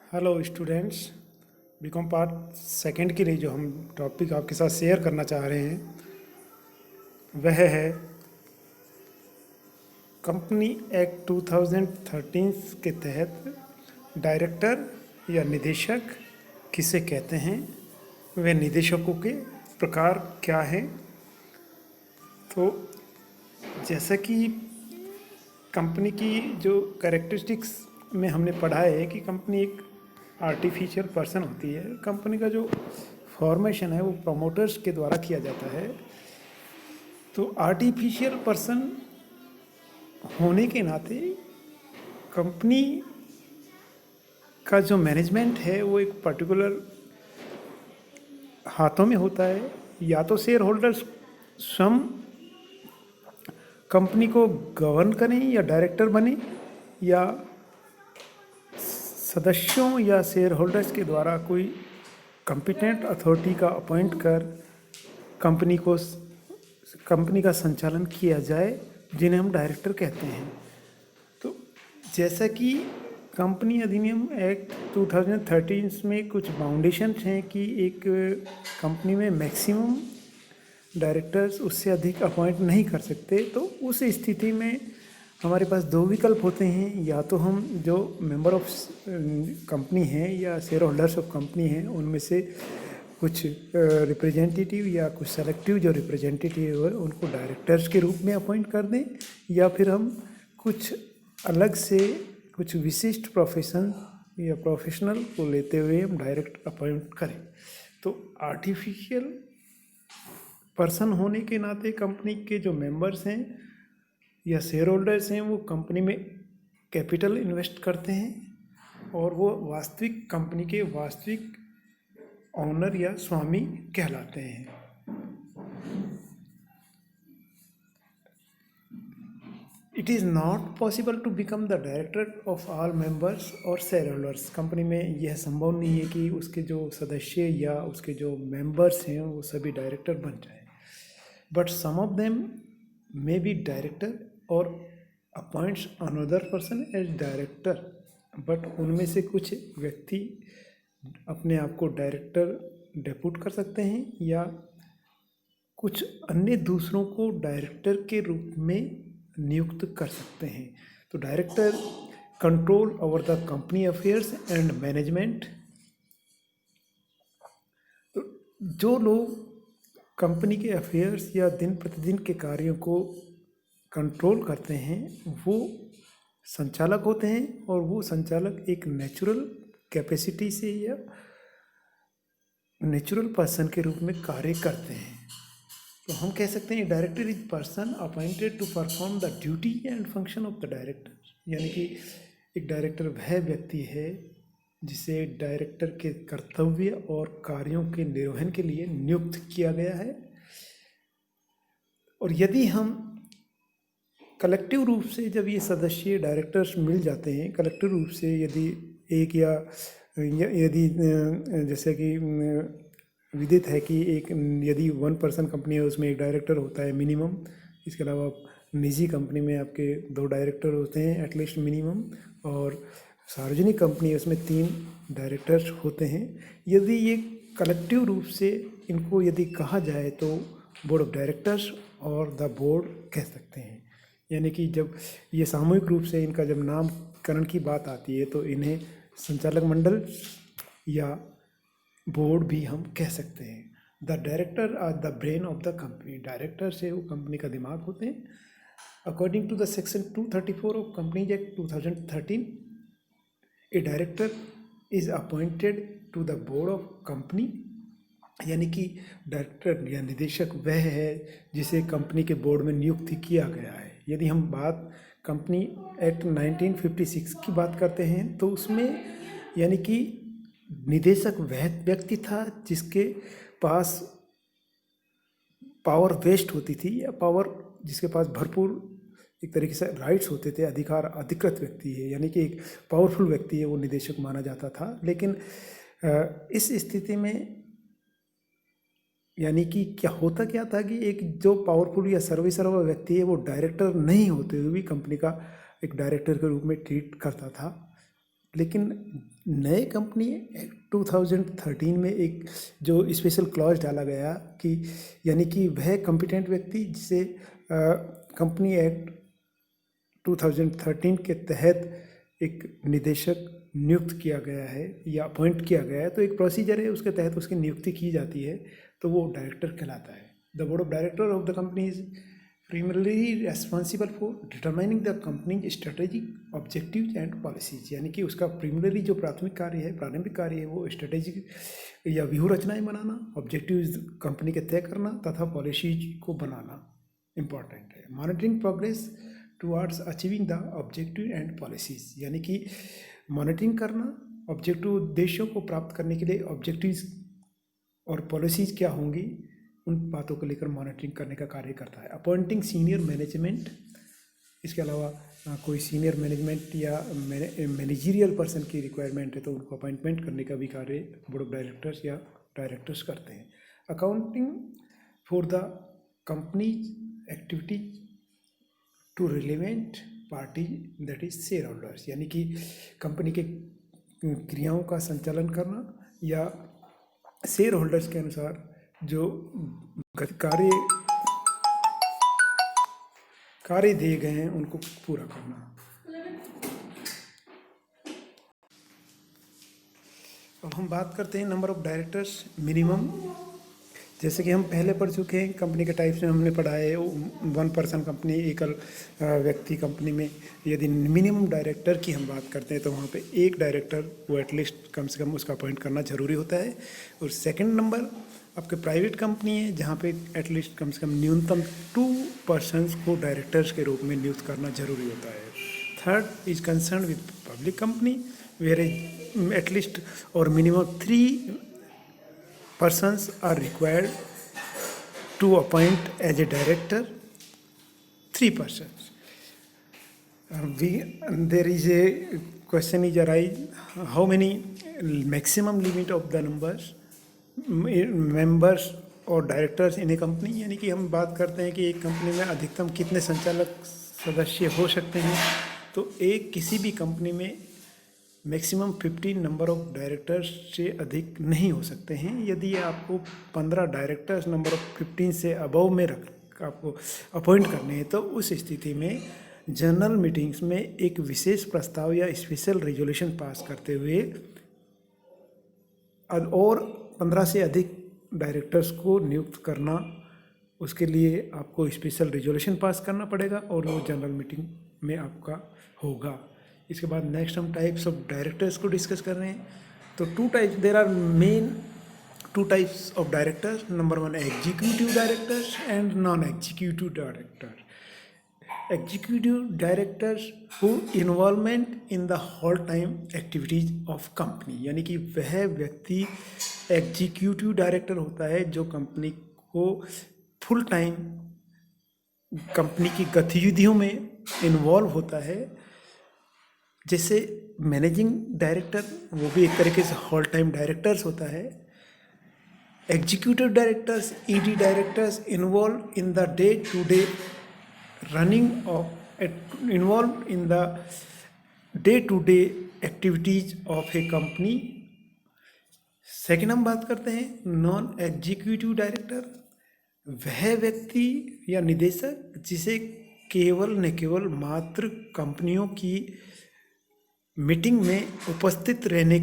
Hello students. BCom part second के लिए जो हम टॉपिक आपके साथ शेयर करना चाह रहे हैं वह है कंपनी एक्ट 2013 के तहत डायरेक्टर या निदेशक किसे कहते हैं, वह निदेशकों के प्रकार क्या हैं। तो जैसा कि कंपनी की जो कैरेक्टरिस्टिक्स में हमने पढ़ा है कि कंपनी एक आर्टिफिशियल पर्सन होती है। कंपनी का जो फॉर्मेशन है वो प्रमोटर्स के द्वारा किया जाता है। तो आर्टिफिशियल पर्सन होने के नाते कंपनी का जो मैनेजमेंट है वो एक पर्टिकुलर हाथों में होता है। या तो शेयर होल्डर्स स्वयं कंपनी को गवर्न करें या डायरेक्टर बने, या सदस्यों या शेयर होल्डर्स के द्वारा कोई कॉम्पिटेंट अथॉरिटी का अपॉइंट कर कंपनी का संचालन किया जाए, जिन्हें हम डायरेक्टर कहते हैं। तो जैसा कि कंपनी अधिनियम एक्ट 2013 में कुछ बाउंडेशंस हैं कि एक कंपनी में मैक्सिमम डायरेक्टर्स उससे अधिक अपॉइंट नहीं कर सकते। तो उस स्थिति में हमारे पास दो विकल्प होते हैं। या तो हम जो मेंबर ऑफ कंपनी हैं या शेयर होल्डर्स ऑफ कंपनी हैं उनमें से कुछ रिप्रेजेंटेटिव या कुछ सेलेक्टिव जो रिप्रेजेंटेटिव है उनको डायरेक्टर्स के रूप में अपॉइंट कर दें, या फिर हम कुछ अलग से कुछ विशिष्ट प्रोफेशन या प्रोफेशनल को लेते हुए हम डायरेक्ट अपॉइंट करें। तो आर्टिफिशियल पर्सन होने के नाते कंपनी के जो मेंबर्स हैं या शेयर होल्डर्स हैं वो कंपनी में कैपिटल इन्वेस्ट करते हैं और वो वास्तविक कंपनी के वास्तविक ऑनर या स्वामी कहलाते हैं। It is not possible to become the director of all members और शेयर होल्डर्स। कंपनी में यह संभव नहीं है कि उसके जो सदस्य या उसके जो मेंबर्स हैं वो सभी डायरेक्टर बन जाएं। But some of them may be director or appoints another person as director. But उनमें से कुछ व्यक्ति अपने आप को डायरेक्टर डेप्यूट कर सकते हैं या कुछ अन्य दूसरों को डायरेक्टर के रूप में नियुक्त कर सकते हैं। तो director control over the company affairs and management. तो जो लोग कंपनी के अफेयर्स या दिन प्रतिदिन के कार्यों को कंट्रोल करते हैं वो संचालक होते हैं, और वो संचालक एक नेचुरल कैपेसिटी से या नेचुरल पर्सन के रूप में कार्य करते हैं। तो हम कह सकते हैं director is person appointed to perform the duty and function of the director. यानी कि एक डायरेक्टर वह व्यक्ति है जिसे डायरेक्टर के कर्तव्य और कार्यों के निर्वहन के लिए नियुक्त किया गया है। और यदि हम कलेक्टिव रूप से जब ये सदस्य डायरेक्टर्स मिल जाते हैं, कलेक्टिव रूप से यदि एक या यदि जैसे कि विदित है कि एक यदि 1 पर्सन कंपनी है उसमें एक डायरेक्टर होता है मिनिमम। इसके अलावा निजी कंपनी में आपके 2 डायरेक्टर होते हैं एटलीस्ट मिनिमम, और सार्वजनिक कंपनी है उसमें 3 डायरेक्टर्स होते हैं। यदि ये कलेक्टिव रूप से इनको यदि कहा जाए तो बोर्ड ऑफ डायरेक्टर्स और द बोर्ड कह सकते हैं। यानी कि जब ये सामूहिक रूप से इनका जब नामकरण की बात आती है तो इन्हें संचालक मंडल या बोर्ड भी हम कह सकते हैं। The director are the brain of the company. Director से वो कंपनी का दिमाग होते हैं। According to the section 234 of companies act 2013, a director is appointed to the board of company. यानी कि डायरेक्टर या निदेशक वह है जिसे कंपनी के बोर्ड में नियुक्त किया गया है। यदि हम बात कंपनी एक्ट 1956 की बात करते हैं तो उसमें यानी कि निदेशक वह व्यक्ति था जिसके पास पावर वेस्ट होती थी या पावर जिसके पास भरपूर एक तरीके से राइट्स होते थे, अधिकार अधिकृत व्यक्ति है, यानी कि एक पावरफुल व्यक्ति है वो निदेशक माना जाता था। लेकिन इस स्थिति में यानी कि क्या था कि एक जो पावरफुल या सर्वेसर्वा व्यक्ति है वो डायरेक्टर नहीं होते हुए भी कंपनी का एक डायरेक्टर के रूप में ट्रीट करता था। लेकिन नए कंपनी एक्ट 2013 में एक जो स्पेशल क्लॉज डाला गया कि यानी कि वह कॉम्पिटेंट व्यक्ति जिसे कंपनी एक्ट 2013 के तहत एक निदेशक नियुक्त किया गया है या अपॉइंट किया गया है, तो एक प्रोसीजर है, उसके तहत उसकी नियुक्ति की जाती है, तो वो डायरेक्टर कहलाता है। The board of director of the company is primarily responsible for determining the company's strategic objectives and policies, यानी कि उसका primarily जो प्राथमिक कार्य है, प्रारंभिक कार्य है, वो स्ट्रेटेजिक या व्यूह रचनाएं बनाना, ऑब्जेक्टिव्स कंपनी के तय करना तथा पॉलिसीज को बनाना इम्पॉर्टेंट है। Monitoring progress towards achieving the objective and policies, यानी कि मॉनिटरिंग करना, ऑब्जेक्टिव उद्देश्यों को प्राप्त करने के लिए ऑब्जेक्टिव्स और पॉलिसीज क्या होंगी, उन बातों को लेकर मॉनिटरिंग करने का कार्य करता है। अपॉइंटिंग सीनियर मैनेजमेंट, इसके अलावा कोई सीनियर मैनेजमेंट या मैनेजरियल पर्सन की रिक्वायरमेंट है तो उनको अपॉइंटमेंट करने का भी कार्य बोर्ड ऑफ डायरेक्टर्स या डायरेक्टर्स करते हैं। Accounting for the company activities to relevant party that is shareholders, यानी कि कंपनी के क्रियाओं का संचालन करना या शेयर होल्डर्स के अनुसार जो कार्य दिए गए हैं उनको पूरा करना। अब हम बात करते हैं नंबर ऑफ डायरेक्टर्स मिनिमम। जैसे कि हम पहले पढ़ चुके हैं, कंपनी के टाइप्स में हमने पढ़ा है, 1 पर्सन कंपनी, एकल व्यक्ति कंपनी में यदि मिनिमम डायरेक्टर की हम बात करते हैं तो वहाँ पे एक डायरेक्टर वो एटलीस्ट कम से कम उसका अपॉइंट करना जरूरी होता है। और सेकंड नंबर आपके प्राइवेट कंपनी है जहाँ पे एटलीस्ट कम से कम न्यूनतम 2 पर्सन्स को डायरेक्टर्स के रूप में नियुक्त करना जरूरी होता है। Third is concern with public company where at least और minimum 3 persons are required to appoint as a director 3 persons. There is a question is arise, how many maximum limit of the members और directors in A company, यानी कि हम बात करते हैं कि एक कंपनी में अधिकतम कितने संचालक सदस्य हो सकते हैं। तो एक किसी भी कंपनी में मैक्सिमम 15 नंबर ऑफ डायरेक्टर्स से अधिक नहीं हो सकते हैं। यदि आपको 15 डायरेक्टर्स नंबर ऑफ 15 से अबव में आपको अपॉइंट करने हैं तो उस स्थिति में जनरल मीटिंग्स में एक विशेष प्रस्ताव या स्पेशल रेजोल्यूशन पास करते हुए और 15 से अधिक डायरेक्टर्स को नियुक्त करना, उसके लिए आपको स्पेशल रेजोल्यूशन पास करना पड़ेगा और वो जनरल मीटिंग में आपका होगा। इसके बाद नेक्स्ट हम टाइप्स ऑफ डायरेक्टर्स को डिस्कस कर रहे हैं। तो there are main 2 types of directors. Number 1 executive directors and non executive director. Executive directors who involvement in the whole time activities of company, यानी कि वह व्यक्ति एग्जीक्यूटिव डायरेक्टर होता है जो कंपनी को फुल टाइम कंपनी की गतिविधियों में इन्वॉल्व होता है। जैसे मैनेजिंग डायरेक्टर, वो भी एक तरीके से होल टाइम डायरेक्टर्स होता है। Executive directors, ED directors involve in the day to day running of involve in the day to day activities of a company. Second हम बात करते हैं नॉन एग्जीक्यूटिव डायरेक्टर। वह व्यक्ति या निदेशक जिसे केवल न केवल मात्र कंपनियों की मीटिंग में उपस्थित रहने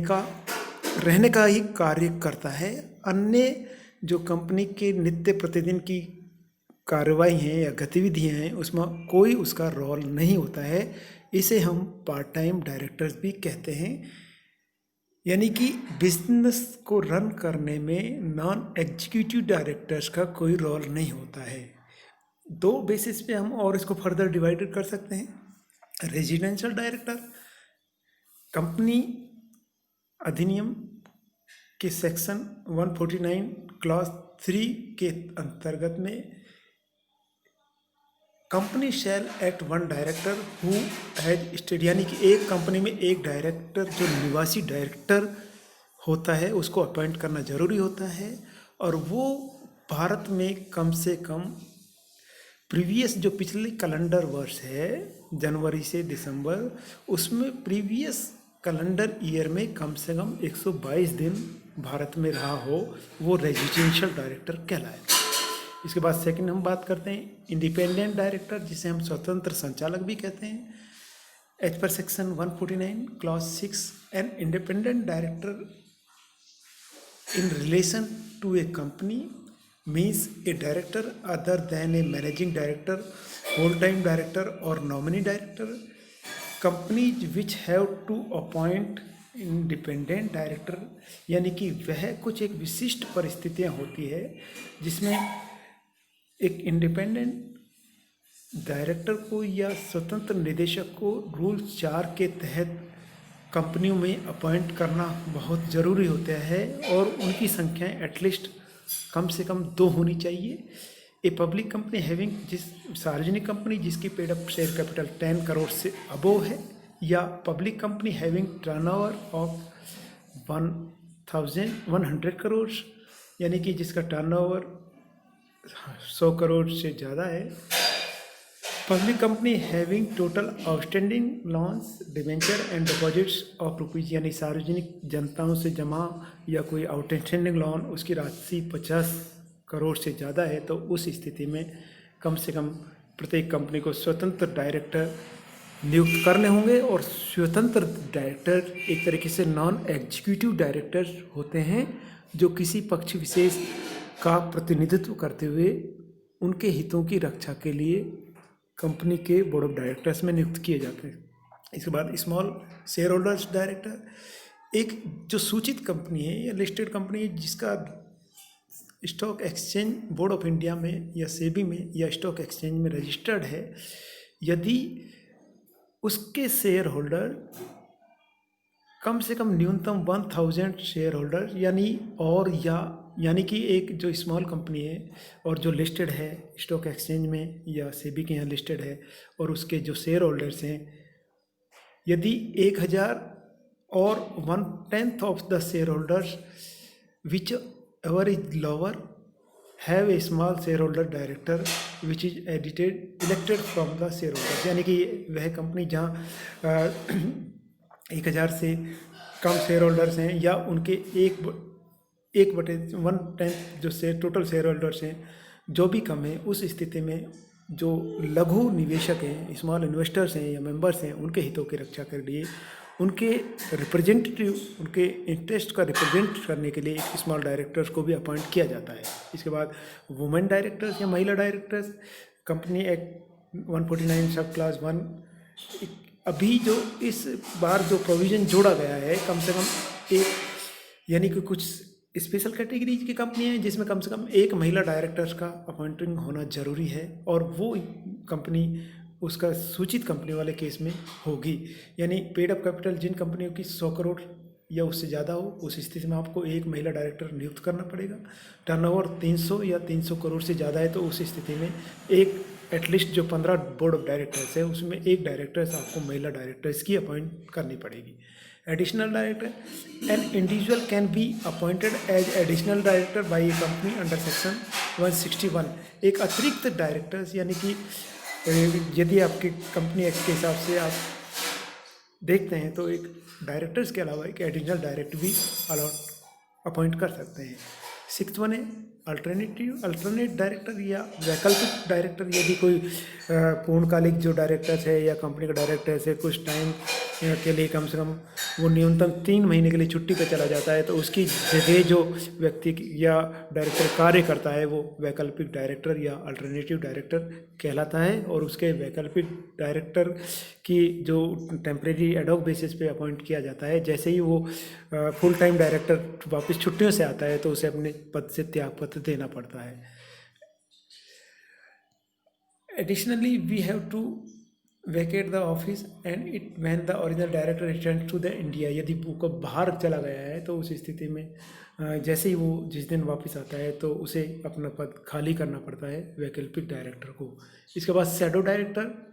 का ही कार्य करता है। अन्य जो कंपनी के नित्य प्रतिदिन की कार्रवाई हैं या गतिविधियां हैं उसमें कोई उसका रोल नहीं होता है। इसे हम पार्ट टाइम डायरेक्टर्स भी कहते हैं। यानी कि बिजनेस को रन करने में नॉन एग्जीक्यूटिव डायरेक्टर्स का कोई रोल नहीं होता है। 2 बेसिस पे हम और इसको फर्दर डिवाइडेड कर सकते हैं। रेजिडेंशियल डायरेक्टर, कंपनी अधिनियम के सेक्शन 149 क्लॉज 3 के अंतर्गत में company shall act 1 director who has stayed, यानी कि एक कंपनी में एक डायरेक्टर जो निवासी डायरेक्टर होता है उसको अपॉइंट करना जरूरी होता है। और वो भारत में कम से कम प्रीवियस जो पिछले कैलेंडर वर्ष है जनवरी से दिसंबर, उसमें प्रीवियस कैलेंडर ईयर में कम से कम 122 दिन भारत में रहा हो, वो रेजिडेंशियल डायरेक्टर कहलाएगा। इसके बाद सेकंड हम बात करते हैं इंडिपेंडेंट डायरेक्टर, जिसे हम स्वतंत्र संचालक भी कहते हैं। As per section 149 clause 6, an independent director in relation to a company means a director other than a managing director, full-time director or nominee director. Companies which have to appoint independent director, यानी कि वह कुछ एक विशिष्ट परिस्थितियां होती है जिसमें एक इंडिपेंडेंट डायरेक्टर को या स्वतंत्र निदेशक को रूल 4 के तहत कंपनियों में अपॉइंट करना बहुत ज़रूरी होता है और उनकी संख्या एटलीस्ट कम से कम 2 होनी चाहिए। ए पब्लिक कंपनी हैविंग, जिस सार्वजनिक कंपनी जिसकी paid up share capital 10 crore से अबोव है, या public company having turnover of 1,100 crore, यानी कि जिसका टर्नओवर 100 करोड़ से ज़्यादा है। Public company having total outstanding loans, debenture and deposits of rupees, यानी सार्वजनिक जनताओं से जमा या कोई आउटस्टैंडिंग लोन उसकी राशि 50 करोड़ से ज़्यादा है, तो उस स्थिति में कम से कम प्रत्येक कंपनी को स्वतंत्र डायरेक्टर नियुक्त करने होंगे। और स्वतंत्र डायरेक्टर एक तरीके से नॉन एग्जीक्यूटिव डायरेक्टर होते हैं जो किसी पक्ष विशेष का प्रतिनिधित्व करते हुए उनके हितों की रक्षा के लिए कंपनी के बोर्ड ऑफ डायरेक्टर्स में नियुक्त किए जाते हैं। इसके बाद स्मॉल शेयर होल्डर्स डायरेक्टर, एक जो सूचित कंपनी है या लिस्टेड कंपनी है जिसका stock exchange board of India में या सेबी में या स्टॉक एक्सचेंज में रजिस्टर्ड है, यदि उसके शेयर होल्डर कम से कम न्यूनतम 1000 शेयर होल्डर यानी कि एक जो स्मॉल कंपनी है और जो लिस्टेड है स्टॉक एक्सचेंज में या सेबी के यहाँ लिस्टेड है और उसके जो शेयर होल्डर्स हैं, यदि 1000 और 1/10 of the share holders which ever is lower have a small share holder director which is elected from the share holders, यानी कि वह कंपनी जहाँ 1000 से कम शेयर होल्डर्स हैं या उनके 1/10 जो शेयर टोटल शेयर होल्डर्स हैं जो भी कम है, उस स्थिति में जो लघु निवेशक हैं, स्मॉल इन्वेस्टर्स हैं या मेंबर्स हैं, उनके हितों की रक्षा के लिए उनके रिप्रेजेंटेटिव, उनके इंटरेस्ट का रिप्रेजेंट करने के लिए एक स्मॉल डायरेक्टर्स को भी अपॉइंट किया जाता है। इसके बाद वुमेन डायरेक्टर्स या महिला डायरेक्टर्स, कंपनी एक्ट 149 सब क्लास 1, अभी जो इस बार जो प्रोविज़न जोड़ा गया है, कम से कम एक यानी कि कुछ स्पेशल कैटेगरीज की कंपनी है जिसमें कम से कम एक महिला डायरेक्टर्स का अपॉइंटिंग होना ज़रूरी है और वो कंपनी उसका सूचित कंपनी वाले केस में होगी। यानी पेड अप कैपिटल जिन कंपनियों की 100 करोड़ या उससे ज़्यादा हो, उस स्थिति में आपको एक महिला डायरेक्टर नियुक्त करना पड़ेगा। टर्नओवर 300 या 300 करोड़ से ज़्यादा है तो उस स्थिति में एक एटलीस्ट जो 15 बोर्ड ऑफ डायरेक्टर्स है उसमें एक डायरेक्टर्स आपको महिला डायरेक्टर्स की अपॉइंट करनी पड़ेगी। Additional director, an individual can be appointed as additional director by a company under section 161। एक अतिरिक्त डायरेक्टर्स, यानी कि यदि आपकी कंपनी एक्ट के हिसाब से आप देखते हैं तो एक डायरेक्टर्स के अलावा एक एडिशनल डायरेक्टर भी अपॉइंट कर सकते हैं। 6(1) है अल्टरनेट डायरेक्टर या वैकल्पिक डायरेक्टर, यदि कोई पूर्णकालिक जो डायरेक्टर्स है या कंपनी का डायरेक्टर्स है कुछ टाइम के लिए कम से कम वो न्यूनतम 3 महीने के लिए छुट्टी पर चला जाता है तो उसकी जगह जो व्यक्ति या डायरेक्टर कार्य करता है वो वैकल्पिक डायरेक्टर या अल्टरनेटिव डायरेक्टर कहलाता है। और उसके वैकल्पिक डायरेक्टर की जो टेम्परेरी एडॉक बेसिस पे अपॉइंट किया जाता है, जैसे ही वो फुल टाइम डायरेक्टर वापस छुट्टियों से आता है तो उसे अपने पद से त्यागपत्र देना पड़ता है। Additionally we have to vacate the office and it when the original director returns to the India. यदि वो बाहर चला गया है तो उस स्थिति में जैसे ही वो जिस दिन वापस आता है तो उसे अपना पद खाली करना पड़ता है वैकल्पिक डायरेक्टर को। इसके बाद शैडो डायरेक्टर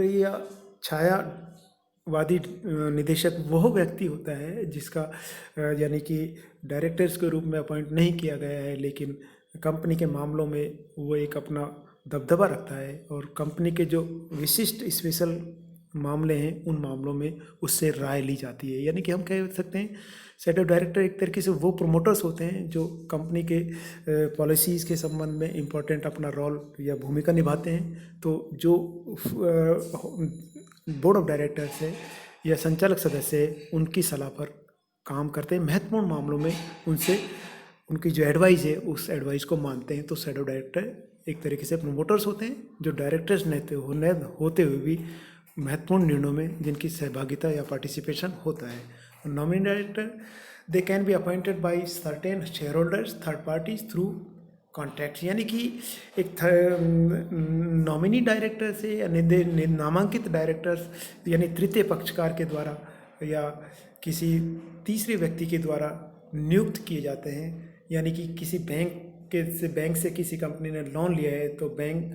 या छायावादी निदेशक वह व्यक्ति होता है जिसका यानी कि डायरेक्टर्स के रूप में अपॉइंट नहीं किया गया है, लेकिन कंपनी के मामलों में वो एक अपना दबदबा रखता है और कंपनी के जो विशिष्ट स्पेशल मामले हैं उन मामलों में उससे राय ली जाती है। यानी कि हम कह सकते हैं सेट ऑफ डायरेक्टर एक तरीके से वो प्रोमोटर्स होते हैं जो कंपनी के पॉलिसीज़ के संबंध में इम्पोर्टेंट अपना रोल या भूमिका निभाते हैं। तो जो बोर्ड ऑफ डायरेक्टर्स है या संचालक सदस्य है उनकी सलाह पर काम करते हैं, महत्वपूर्ण मामलों में उनसे उनकी जो एडवाइस है उस एडवाइस को मानते हैं। तो शैडो डायरेक्टर एक तरीके से प्रमोटर्स होते हैं जो डायरेक्टर्स होते हुए भी महत्वपूर्ण निर्णयों में जिनकी सहभागिता या पार्टिसिपेशन होता है। Nominee director they can be appointed by certain share holders third parties through contract. यानी कि एक नॉमिनी डायरेक्टर से या नामांकित डायरेक्टर्स यानी तृतीय पक्षकार के द्वारा या किसी तीसरे व्यक्ति के द्वारा नियुक्त किए जाते हैं। यानी कि किसी बैंक से किसी कंपनी ने लोन लिया है तो बैंक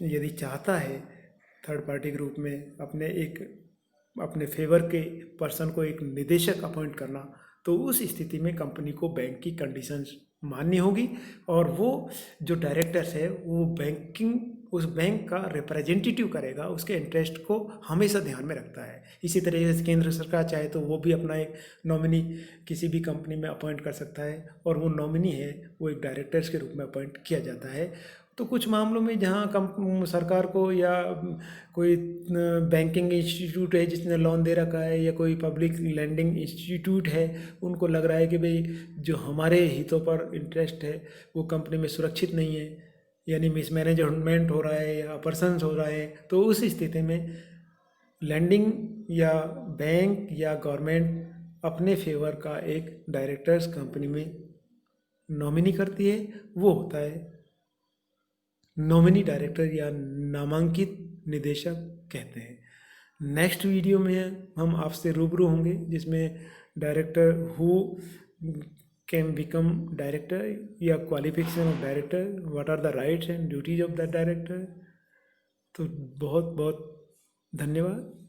यदि चाहता है थर्ड पार्टी के रूप में अपने फेवर के पर्सन को एक निदेशक अपॉइंट करना, तो उस स्थिति में कंपनी को बैंक की कंडीशंस माननी होगी और वो जो डायरेक्टर्स है वो उस बैंक का रिप्रेजेंटेटिव करेगा, उसके इंटरेस्ट को हमेशा ध्यान में रखता है। इसी तरह से केंद्र सरकार चाहे तो वो भी अपना एक नॉमिनी किसी भी कंपनी में अपॉइंट कर सकता है और वो नॉमिनी है वो एक डायरेक्टर्स के रूप में अपॉइंट किया जाता है। तो कुछ मामलों में जहाँ सरकार को या कोई बैंकिंग इंस्टीट्यूट है जिसने लोन दे रखा है या कोई पब्लिक लैंडिंग इंस्टीट्यूट है, उनको लग रहा है कि भाई जो हमारे हितों पर इंटरेस्ट है वो कंपनी में सुरक्षित नहीं है, यानी मिसमैनेजमेंट हो रहा है या अपरसन्स हो रहा है, तो उस स्थिति में लैंडिंग या बैंक या गवर्नमेंट अपने फेवर का एक डायरेक्टर्स कंपनी में नॉमिनी करती है, वो होता है नॉमिनी डायरेक्टर या नामांकित निदेशक कहते हैं। नेक्स्ट वीडियो में हम आपसे रूबरू होंगे जिसमें director who can become director या qualification of director, what are the rights and duties of the director. तो बहुत बहुत धन्यवाद।